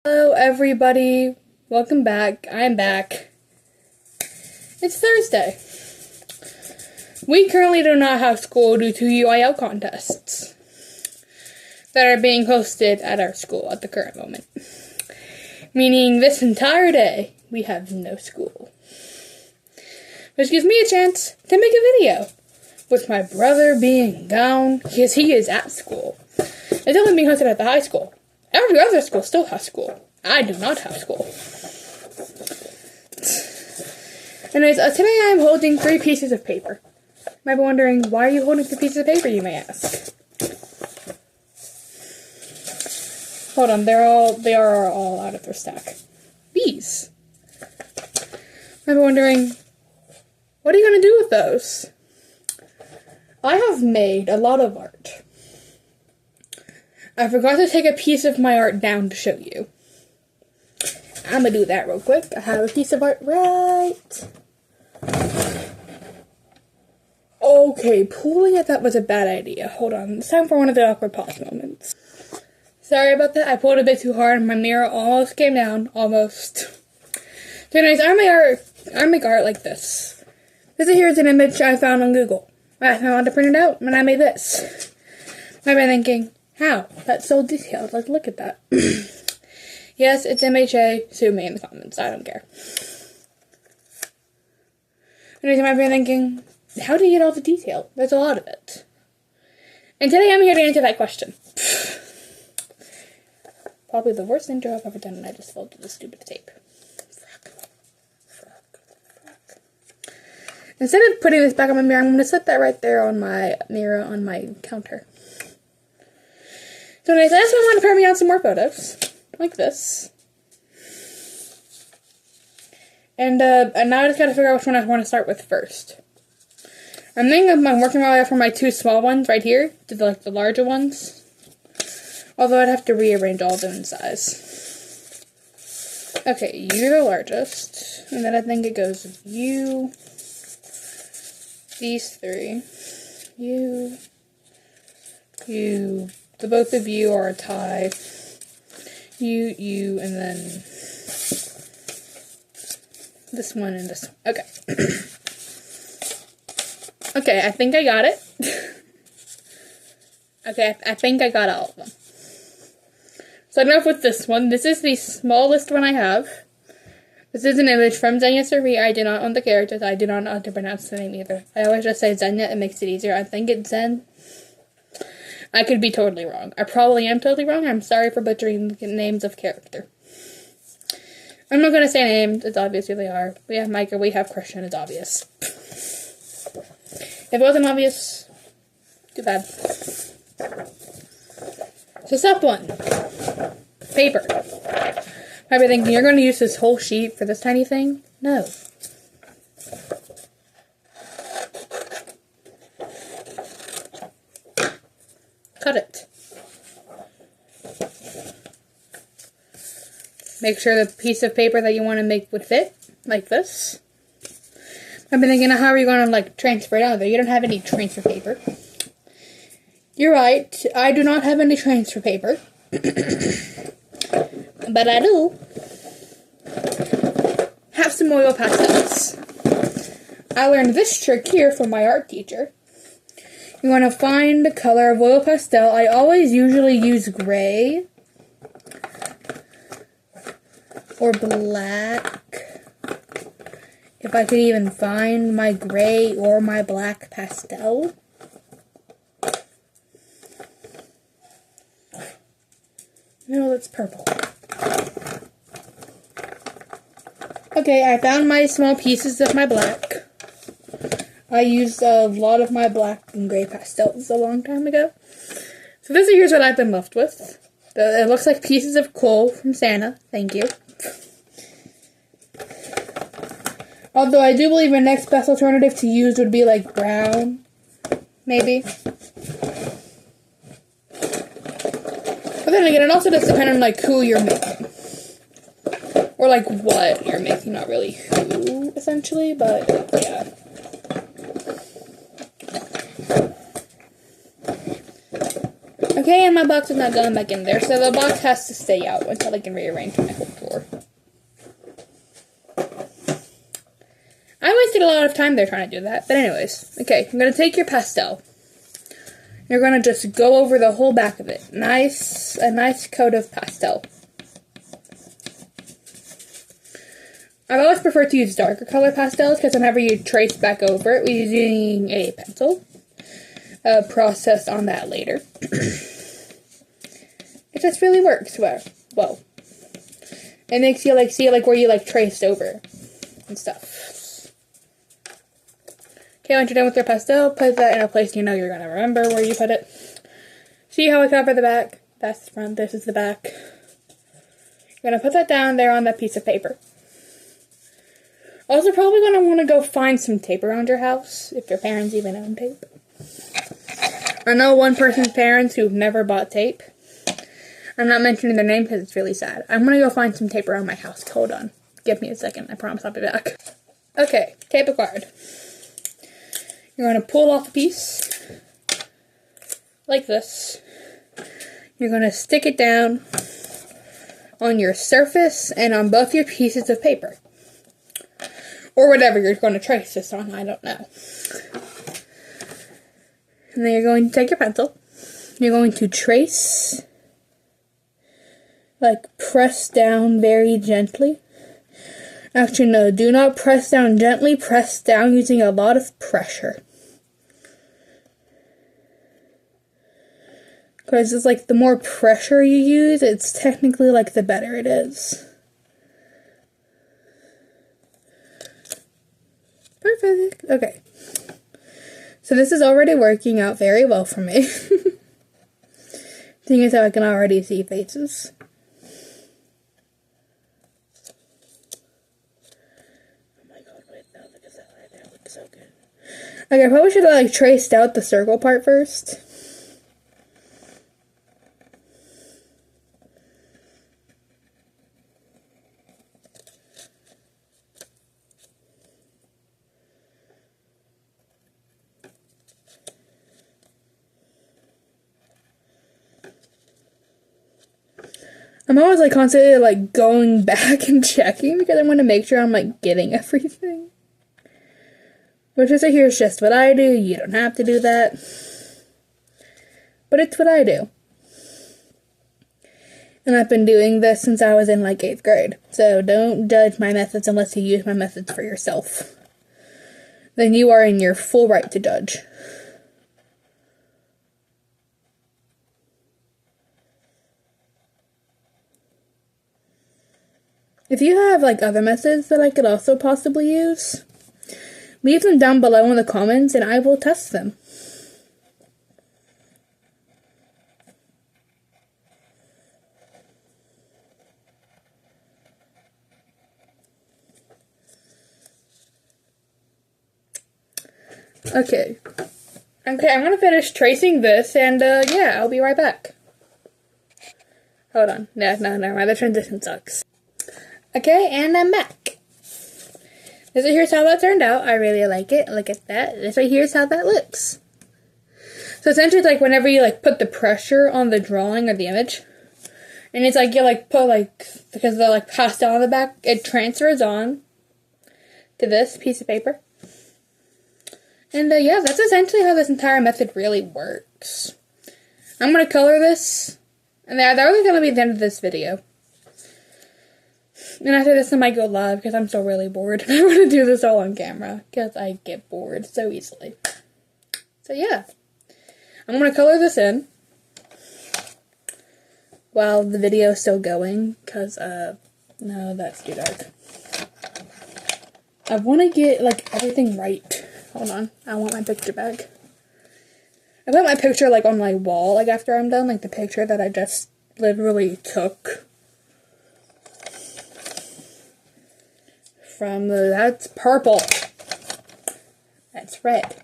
Hello everybody, welcome back. I'm back. It's Thursday. We currently do not have school due to UIL contests that are being hosted at our school at the current moment. Meaning this entire day, we have no school. Which gives me a chance to make a video with my brother being gone because he is at school. It's only being hosted at the high school. Every other school still has school. I do not have school. Anyways, today I'm holding 3 pieces of paper. You might be wondering, why are you holding 3 pieces of paper, you may ask. Hold on, they are all out of their stack. These. You might be wondering, what are you going to do with those? I have made a lot of art. I forgot to take a piece of my art down to show you. I'm gonna do that real quick. I have a piece of art right. Okay, pulling it, that was a bad idea. Hold on, it's time for one of the awkward pause moments. Sorry about that, I pulled a bit too hard and my mirror almost came down. Almost. So anyways, I make art like this. This here's an image I found on Google. I found to print it out and I made this. I've been thinking, how? That's so detailed. Like, look at that. Yes, it's MHA. Sue me in the comments. I don't care. Anyways, I've been thinking, how do you get all the detail? There's a lot of it. And today I'm here to answer that question. Probably the worst intro I've ever done, and I just folded the stupid tape. Instead of putting this back on my mirror, I'm going to set that right there on my mirror on my counter. So anyways, I just want to print me out some more photos, like this. And now I just gotta figure out which one I want to start with first. I'm thinking I'm working my way up from my 2 small ones right here to the larger ones. Although I'd have to rearrange all of them in size. Okay, you're the largest. And then I think it goes with you, these 3, you, the both of you are a tie. You, and then this one and this one. Okay. Okay, I think I got it. Okay, I think I got all of them. So enough with this one. This is the smallest one I have. This is an image from Xenia Suri. I do not own the characters. I do not know how to pronounce the name either. I always just say Xenia. It makes it easier. I think it's Zen. I could be totally wrong. I probably am totally wrong. I'm sorry for butchering the names of character. I'm not going to say names. It's obvious who they are. We have Micah. We have Christian. It's obvious. If it wasn't obvious, too bad. So step 1. Paper. I've been thinking, you're going to use this whole sheet for this tiny thing? No. Cut it. Make sure the piece of paper that you want to make would fit, like this. I've been thinking, how are you going to, like, transfer it out there? You don't have any transfer paper. You're right, I do not have any transfer paper. But I do have some oil pastels. I learned this trick here from my art teacher. You want to find the color of oil pastel. I always usually use gray or black. If I could even find my gray or my black pastel. No, it's purple. Okay, I found my small pieces of my black. I used a lot of my black and gray pastels a long time ago. So here's what I've been left with. It looks like pieces of coal from Santa. Thank you. Although I do believe my next best alternative to use would be like brown. Maybe. But then again, it also does depend on like who you're making. Or like what you're making. Not really who, essentially, but yeah. Okay, and my box is not going back in there, so the box has to stay out until I can rearrange my whole drawer. I wasted a lot of time there trying to do that, but anyways. Okay, I'm going to take your pastel. You're going to just go over the whole back of it. A nice coat of pastel. I've always preferred to use darker color pastels because whenever you trace back over it, we're using a pencil. Process on that later. It just really works well. It makes you see where you traced over and stuff. Okay, once you're done with your pastel, put that in a place you know you're gonna remember where you put it. See how I cover the back? That's the front, this is the back. You're gonna put that down there on that piece of paper. Also, probably gonna want to go find some tape around your house, if your parents even own tape. I know one person's parents who've never bought tape. I'm not mentioning their name because it's really sad. I'm gonna go find some tape around my house. Hold on. Give me a second. I promise I'll be back. Okay, tape acquired. You're going to pull off a piece, like this. You're going to stick it down on your surface and on both your pieces of paper. Or whatever you're going to trace this on, I don't know. And then you're going to take your pencil. You're going to trace, press down very gently. Actually, no, do not press down gently. Press down using a lot of pressure. Because it's the more pressure you use, it's technically the better it is. Perfect. Okay. So this is already working out very well for me. Thing is how I can already see faces. So good. Okay, I probably should have traced out the circle part first. I'm always constantly going back and checking because I want to make sure I'm getting everything. Which is here's just what I do. You don't have to do that. But it's what I do. And I've been doing this since I was in 8th grade. So don't judge my methods unless you use my methods for yourself. Then you are in your full right to judge. If you have other methods that I could also possibly use, leave them down below in the comments and I will test them. Okay, I'm gonna finish tracing this and yeah, I'll be right back. Hold on. No, never mind. The transition sucks. Okay, and I'm back. This right here's how that turned out. I really like it. Look at that. This right here's how that looks. So essentially, whenever you put the pressure on the drawing or the image, and it's you put because the pastel on the back, it transfers on to this piece of paper. And yeah, that's essentially how this entire method really works. I'm gonna color this, and that was gonna be the end of this video. And after this, I might go live because I'm still really bored. I want to do this all on camera because I get bored so easily. So yeah, I'm going to color this in while the video is still going because, no, that's too dark. I want to get, everything right. Hold on, I want my picture back. I put my picture, on my wall, after I'm done, the picture that I just literally took. That's purple. That's red.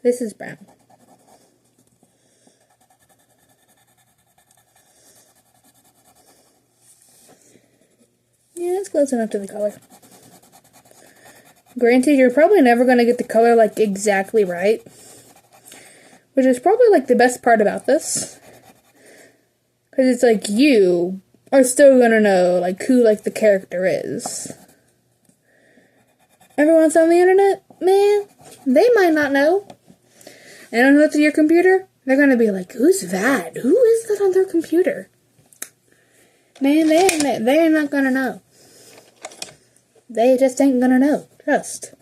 This is brown. Yeah, it's close enough to the color. Granted, you're probably never going to get the color, exactly right. Which is probably, like, the best part about this. Because it's like, you are still gonna know, like, who, like, the character is. Everyone else on the internet, man, they might not know. And don't know through your computer, they're gonna be like, who's that? Who is that on their computer? Man, they're not gonna know. They just ain't gonna know. Trust.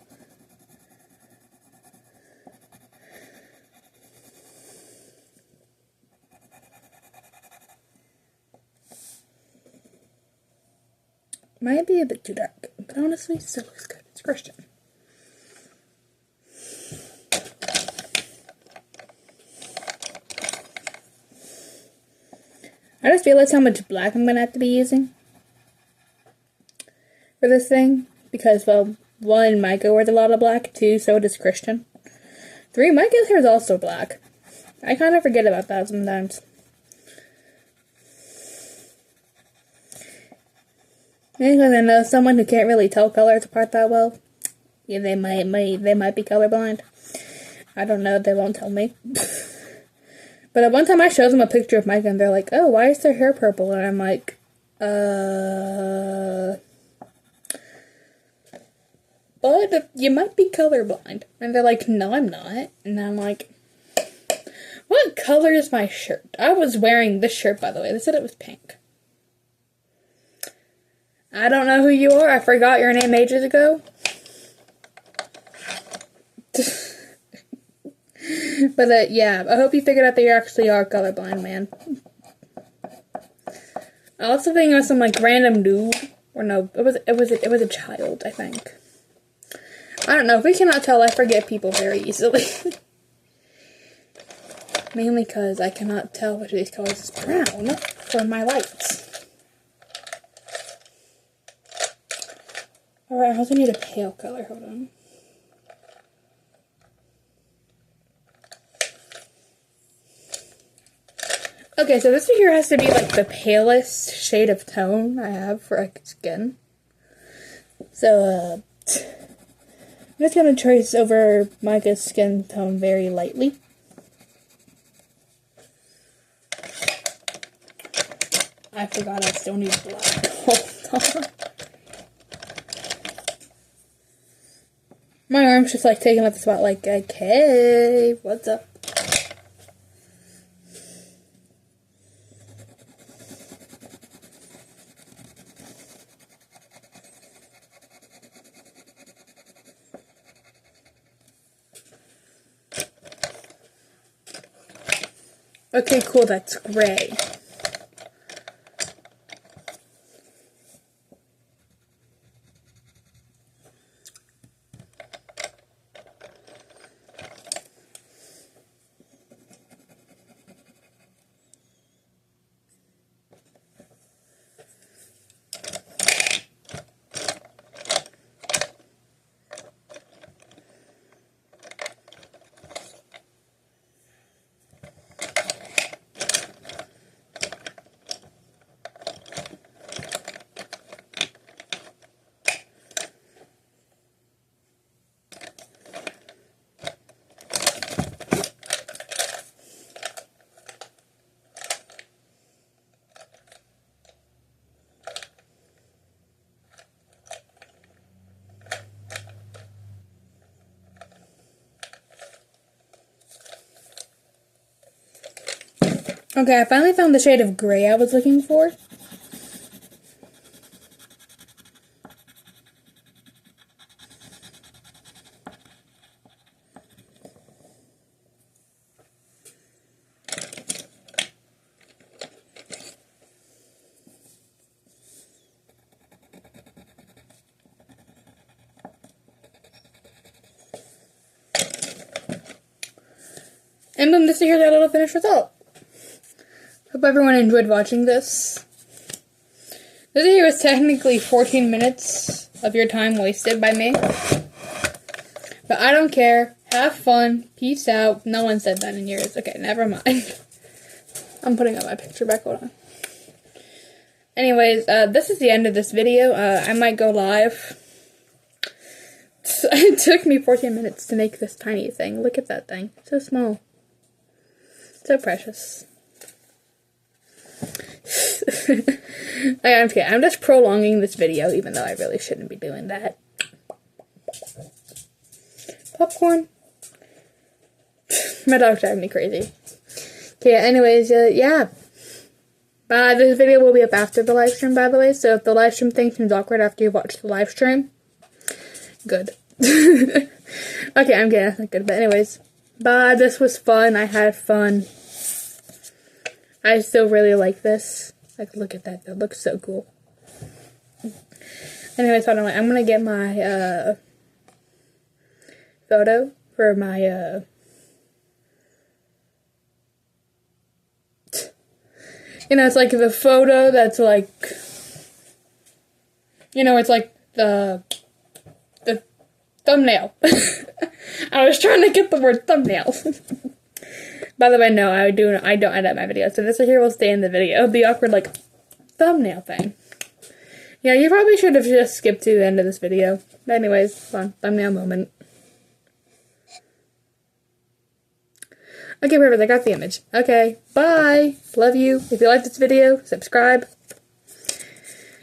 Might be a bit too dark, but honestly, still looks good. It's Christian. I just realized how much black I'm gonna have to be using for this thing. Because, well, 1, Micah wears a lot of black. 2, so does Christian. 3, Micah's hair is also black. I kind of forget about that sometimes. Because I know someone who can't really tell colors apart that well. Yeah, they might be colorblind. I don't know, they won't tell me. But at one time I showed them a picture of Micah and they're like, oh, why is their hair purple? And I'm like, but you might be colorblind. And they're like, no, I'm not. And I'm like, what color is my shirt? I was wearing this shirt, by the way. They said it was pink. I don't know who you are. I forgot your name ages ago. But, yeah, I hope you figured out that you actually are colorblind, man. I also think it was some, like, random dude. Or no, it was a child, I think. I don't know. If we cannot tell, I forget people very easily. Mainly because I cannot tell which of these colors is brown for my lights. Alright, I also need a pale color. Hold on. Okay, so this here has to be like the palest shade of tone I have for like skin. So, I'm just gonna trace over Micah's skin tone very lightly. I forgot I still need black. Hold on. My arm's just like taking up the spot, like, okay, what's up? Okay, cool, that's gray. Okay, I finally found the shade of gray I was looking for. And boom, this is here's our little finished result. Hope everyone enjoyed watching this. This here was technically 14 minutes of your time wasted by me. But I don't care. Have fun. Peace out. No one said that in years. Okay, never mind. I'm putting up my picture back. Hold on. Anyways, this is the end of this video. I might go live. It took me 14 minutes to make this tiny thing. Look at that thing. It's so small. So precious. I'm just kidding. I'm just prolonging this video, even though I really shouldn't be doing that. Popcorn. My dog's driving me crazy. Okay, anyways, yeah. This video will be up after the live stream, by the way, so if the live stream thing seems awkward after you've watched the live stream, good. Okay, I'm kidding, that's not good, but anyways, bye, this was fun, I had fun. I still really like this. Like, look at that, that looks so cool. Anyways, hold on, I'm gonna get my, photo for my, you know, it's like the photo that's like, you know, it's like the thumbnail. I was trying to get the word thumbnail. By the way, no, I don't edit my videos, so this right here will stay in the video. The awkward, like, thumbnail thing. Yeah, you probably should have just skipped to the end of this video. But anyways, fun thumbnail moment. Okay, perfect, I got the image. Okay, bye! Love you. If you like this video, subscribe.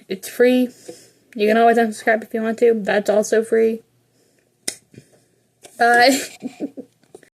It's free. You can always unsubscribe if you want to. That's also free. Bye.